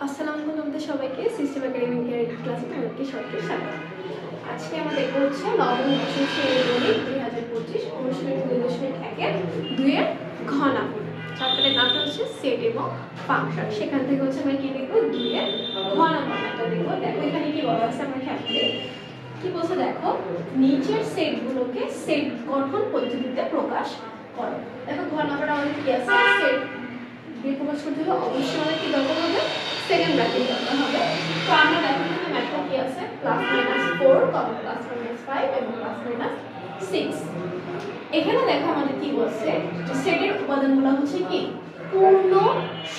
আসসালামু আলাইকুম তোমাদের সবাইকে সিস্টেম একাডেমিক ক্লাসে তোমাদেরকে সবাইকে স্বাগত। আজকে আমরা দেখব হচ্ছে নবম দশম শ্রেণীর গণিত 2025 অনুশীলনী 2.1 2 এর ঘ নাম্বার। চ্যাপ্টারের নামটা হচ্ছে সেট এবং ফাংশন। সেখান থেকে হচ্ছে আমরা কি দেখব 2 এর ঘ নাম্বারটা দেখব। দেখো এখানে কি বলা আছে আমরা খেয়াল করি। কি বলছে দেখো, নিচের সেটগুলোকে সেট গঠন পদ্ধতিতে প্রকাশ করো। দেখো ঘ নাম্বারটা আমাদের কি আছে, সেট দিয়ে প্রকাশ করতে হলে অবশ্যই আমাদের কি দরকার হবে, সেকেন্ড ব্র্যাকেট দরকার হবে। তো আমরা দেখো এখানে ম্যাথটা কি আছে, +-4, +-5 এবং +-6। এখানে দেখো আমাদের কি বলছে যে সেটের উপাদানগুলো হচ্ছে কি পূর্ণ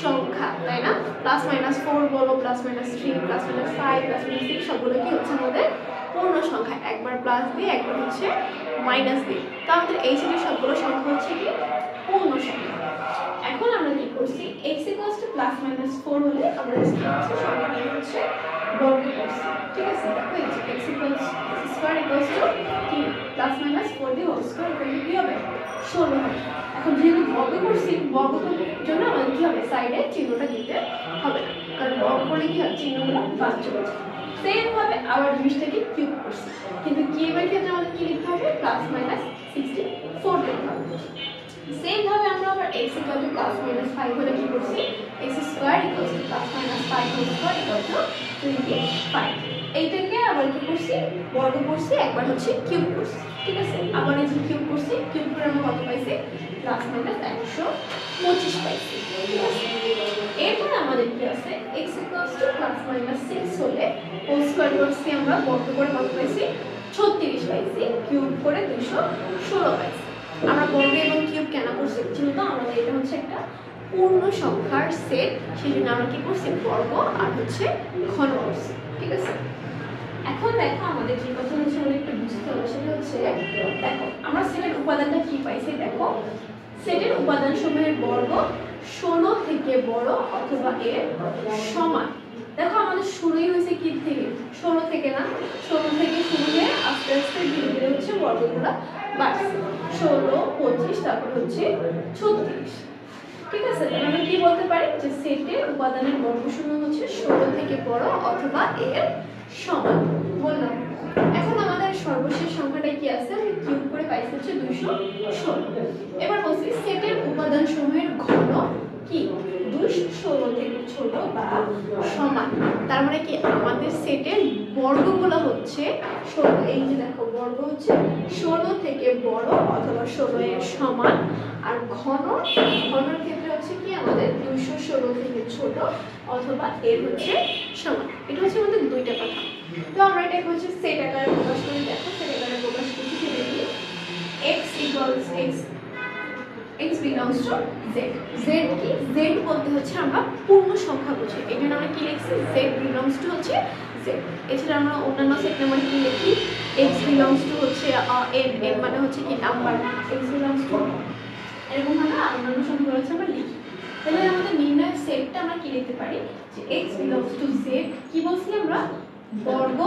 সংখ্যা, তাই না? +-4 বলো, +-3, +-5, +-6 সবগুলো কি হচ্ছে আমাদের পূর্ণ সংখ্যা। একবার প্লাস দিয়ে একবার হচ্ছে মাইনাস দিয়ে। তো আমাদের এই সেটের সবগুলো সংখ্যা হচ্ছে কি পূর্ণ সংখ্যা। এখন আমরা কি করছি, x = +-4 হলে আমরা কি করছি, সংখ্যাটা হচ্ছে বর্গ করছি। ঠিক আছে, দেখো এই যে x = কি +-4 দিয়ে হোল স্কয়ার করলে কি হবে 16 হবে। এখন যেহেতু বর্গ করছি, বর্গের জন্য আমাদের কি হবে, সাইডে চিহ্নটা দিতে হবে না, কারণ বর্গ করলে কি হয় চিহ্নগুলো বাদ চলে যায়। সেম ভাবে আবার জিনিসটাকে কিউব করছি, কিন্তু কিউবের ক্ষেত্রে আমাদের কি লিখতে হবে, +-64 লিখতে হবে। সেম ভাবে আমরা আবার x = +-5 হলে কি করছি, x² = +-5² 25। এইটাকে আবার কি করছি, বর্গ করছি, একবার হচ্ছে কিউব করছি। ঠিক আছে, আবার এই যে কিউব করছি, কিউব করে আমরা কত পাইছি, +-125 পাইছি। ঠিক আছে, এরপর আমাদের কি আছে, x = +-6 হলে হোল স্কয়ার করছি, আমরা বর্গ করে কত পাইছি, 36 পাইছি, কিউব করে 216 পাইছি। আমরা বর্গ এবং কিউব কেন করছি, যেহেতু আমাদের এটা হচ্ছে একটা পূর্ণ সংখ্যার সেট, সেজন্য আমরা কি করছি, বর্গ আর হচ্ছে ঘন করছি। ঠিক আছে, এখন দেখো আমাদের যে কথা হচ্ছে আমাদের একটু বুঝতে হবে, সেটা হচ্ছে দেখো আমরা সেটের উপাদানটা কি পাইছি। দেখো সেটের উপাদান সমূহের বর্গ 16 থেকে বড় অথবা এর সমান। দেখো আমাদের শুরুই হয়েছে কি থেকে, 16 থেকে না, 16 থেকে শুরু হয়ে আস্তে আস্তে ধীরে ধীরে হচ্ছে বর্গগুলো বাড়ছে, 16, 25, তারপর হচ্ছে 36। ঠিক আছে, আমরা কি বলতে পারি যে সেটের উপাদানের বর্গসমূহ হচ্ছে 16 থেকে বড় অথবা এর সমান বললাম। এখন আমাদের সর্বশেষ সংখ্যাটা কি আছে, আমি কিউব করে পাইছি হচ্ছে 216। এবার বলছি সেটের উপাদান সমূহের ঘন কি 216 থেকে ছোট বা সমান। তার মানে কি আমাদের সেটের বর্গগুলো হচ্ছে 16, এই যে দেখো বর্গ হচ্ছে 16 থেকে বড় অথবা 16 এর সমান। আর ঘনর ক্ষেত্রে হচ্ছে কি আমাদের 216 থেকে ছোট অথবা এর হচ্ছে সমান। এটা হচ্ছে আমাদের দুইটা কথা। তো আমরা এটা হচ্ছে সেট আকারে প্রকাশ করি। দেখো সেট আকারে প্রকাশ করতে কি দেখি, x belongs to z। z কি, z বলতে হচ্ছে আমরা পূর্ণ সংখ্যা বুঝি, এই জন্য আমরা কি লিখছি, z belongs to হচ্ছে z। এছাড়া আমরা অন্যান্য সেট নাম্বার কি লিখি, x belongs to হচ্ছে n মানে হচ্ছে কি নাম্বার, x belongs to এরকম ভাবে অন্যান্য সংখ্যাগুলো হচ্ছে আমরা লিখি। তাহলে আমাদের নির্ণয় সেটটা আমরা কি লিখতে পারি, যে x belongs to z কি বলছি আমরা, বর্গ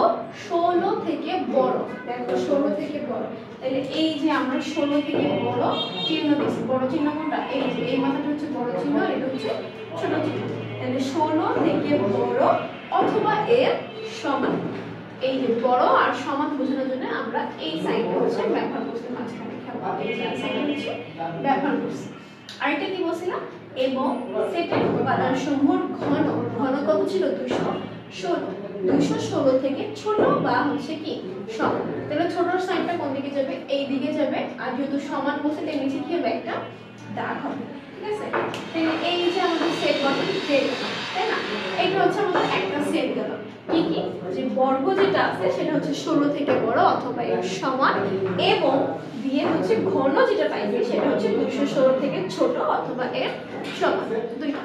16 থেকে বড়। দেখো 16 থেকে বড়, তাহলে এই যে আমরা 16 থেকে বড় চিহ্ন দিচ্ছি, বড় চিহ্ন কোনটা, এই যে এই মাথাটা হচ্ছে বড় চিহ্ন, এটা হচ্ছে ছোট চিহ্ন। তাহলে 16 থেকে বড় অথবা এর সমান। এই যে বড় আর সমান বোঝানোর জন্য আমরা এই সাইনটা হচ্ছে ব্যবহার করছি, মাঝখানে এই সাইনটা হচ্ছে ব্যবহার করছি। আরেকটা কি বলছিলাম, এবং সেটের উপাদানসমূহের ঘন কত ছিল, 216 থেকে ছোট বা হচ্ছে কি সমান। তাহলে ছোটর সাইনটা কোন দিকে যাবে, এই দিকে যাবে, আর যেহেতু সমান বলছে তাই নিচে কি হবে, একটা দাগ হবে। ঠিক আছে, তাহলে এই যে আমাদের সেট গঠন হয়ে গেল, তাই না? এটা হচ্ছে আমাদের একটা সেট গেল। কি কি, যে বর্গ যেটা আছে সেটা হচ্ছে 16 থেকে বড় অথবা এর সমান, এবং দিয়ে হচ্ছে ঘন যেটা পাইছি সেটা হচ্ছে 216 থেকে ছোট অথবা এর সমান, দুইটা।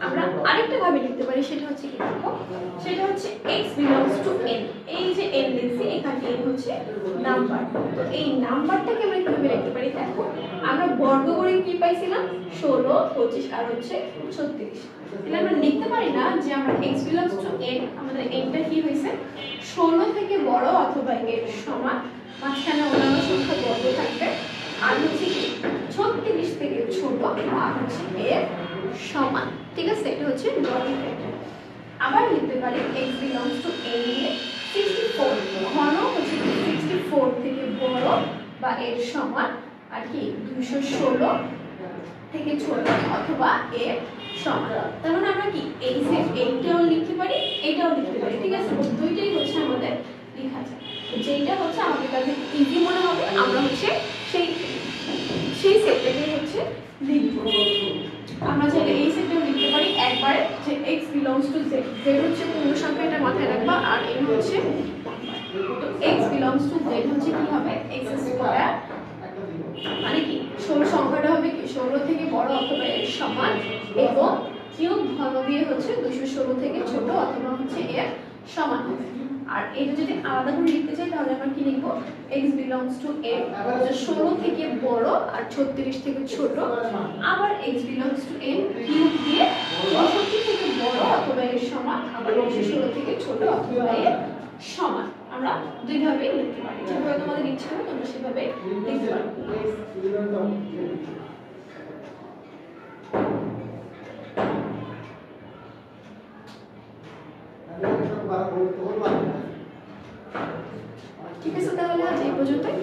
আমরা আরেকটা ভাবে লিখতে পারি, সেটা হচ্ছে কি দেখো, সেটা হচ্ছে x belongs to n। এই যে n লিখছি, এখানে n হচ্ছে নাম্বার। তো এই নাম্বারটাকে আমরা কিভাবে লিখতে পারি, দেখো আমরা বর্গ করে কি পাইছিলাম, 16, 25 আর হচ্ছে 36। তাহলে আমরা লিখতে পারি না যে আমরা x belongs to n, আমাদের nটা কি হয়েছে 16 থেকে বড় অথবা এর সমান, মাঝখানে অন্যান্য সংখ্যা বর্গ থাকবে, আর হচ্ছে কি 36 থেকে ছোট আর হচ্ছে এর সমান। ঠিক আছে, এটা হচ্ছে ডট ইকুয়াল। আবার লিখতে পারি x belongs to a নিয়ে 64 ঘন হচ্ছে 64 থেকে বড় বা এর সমান আর কি 216 থেকে ছোট অথবা এর সমান। তার মানে আমরা কি এই সেট এইটাও লিখতে পারি এটাও লিখতে পারি, ঠিক আছে? দুইটাই হচ্ছে আমাদের লেখা যায়। যেটা হচ্ছে আমাদের কাছে ইজি মনে হবে আমরা হচ্ছে সেই সেটটাকে হচ্ছে লিখব। আমরা চাইলে এই সেটটাও লিখতে পারি একবারে যে x belongs to z, z হচ্ছে পূর্ণ সংখ্যা, এটা মাথায় রাখবা। আর n হচ্ছে তো x belongs to z হচ্ছে কি হবে x স্কয়ার, মানে কি 16 সংখ্যাটা হবে কি 16 থেকে বড় অথবা এর সমান, এবং কিউব ঘন দিয়ে হচ্ছে 216 থেকে ছোট অথবা হচ্ছে এর সমান হবে। আর এটা যদি আলাদা করে লিখতে চাই তাহলে আমরা কি লিখব x belongs to a, যে 16 থেকে বড় আর 36 থেকে ছোট, আবার x belongs to n cube দিয়ে 64 থেকে বড় অথবা এর সমান, আবার 216 থেকে ছোট অথবা এর সমান। আমরা দুইভাবে লিখতে পারি, যেভাবে তোমাদের ইচ্ছা হয় তোমরা সেভাবে লিখতে পারো। ঠিক আছে, তাহলে আজ এই পর্যন্তই।